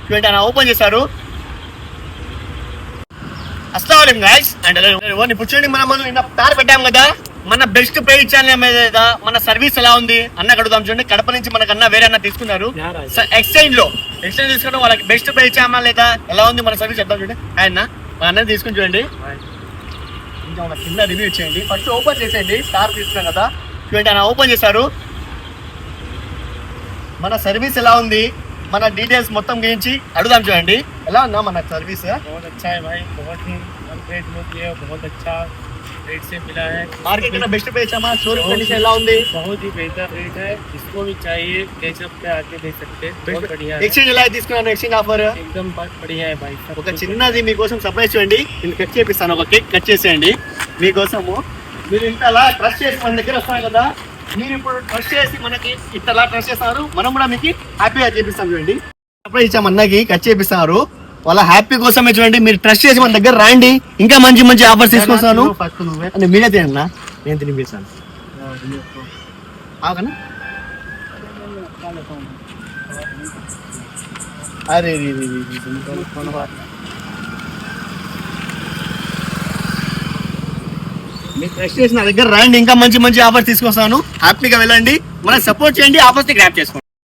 చూడండి ఆయన ఓపెన్ చేశారు. అస్సలం గైస్ అండ్ ఇప్పుడు చూడండి మనం కార్ పెట్టాం కదా, మన బెస్ట్ పే ఇచ్చాను మీద మన సర్వీస్ ఎలా ఉంది అన్న అడుగుదాం. చూడండి కడప నుంచి మనకు అన్న వేరే అన్న తీసుకున్నారు ఎక్స్చేంజ్ తీసుకోవడం, వాళ్ళకి బెస్ట్ పే ఇచ్చామా లేదా ఎలా ఉంది మన సర్వీస్ చెప్తాం. చూడండి ఆయన మా అన్న తీసుకుని చూడండి ఇంకా మన కింద రివ్యూ ఇచ్చేయండి. ఫస్ట్ ఓపెన్ చేసేయండి, కార్ తీసుకున్నాం కదా. చూడండి ఆయన ఓపెన్ చేశారు. మన సర్వీస్ ఎలా ఉంది, మన డీటెయిల్స్ మొత్తం గురించి అడుగుదాం. చూడండి ఎలా ఉందా మన సర్వీస్. बहुत अच्छा है भाई, बहुत ही कम रेट में दिए, बहुत अच्छा रेट से मिला है. మార్కెట్ में बेस्ट पे चामा शोरूम कंडीशन ఎలా ఉంది, बहुत ही बेहतर रेट है. जिसको भी चाहिए कैचअप पे आके दे सकते हैं. बहुत बढ़िया है. ఎక్స్చేంజ్ ఎలా తీసుకున్నాను, ఎక్స్చేంజ్ ఆఫర్ एकदम बढ़िया है भाई. ఒక చిన్నది మీకోసం సర్ప్రైజ్ చూడండి. నేను కట్ చేపిస్తాను, ఒక కేక్ కట్ చేసేయండి మీకోసము. మీరు ఇంతలా ట్రస్ట్ చేసి మన దగ్గర వస్తాను కదా, మీరు ఇప్పుడు ట్రస్ట్ చేసి మనకి ఇంతలా ట్రస్ట్ చేస్తారు, మనం కూడా మీకు హ్యాపీగా చేపిస్తాం. చూడండి సర్ప్రైజ్ ఇచ్చాం అన్నకి, కట్ చేపిస్తారు. వాళ్ళ హ్యాపీ కోసమే చూడండి, మీరు ట్రస్ట్ చేసి మన దగ్గర రాండి, ఇంకా మంచి మంచి ఆఫర్స్ తీసుకొస్తాను. అంటే మీరే తినన్నా, నేను తినిపిస్తాను. అరే మీరు ట్రస్ట్ చేసి నా దగ్గర రండి, ఇంకా మంచి మంచి ఆఫర్స్ తీసుకొస్తాను. హ్యాపీగా వెళ్ళండి, మనం సపోర్ట్ చేయండి, ఆఫర్స్ ని గ్రాప్ చేసుకోండి.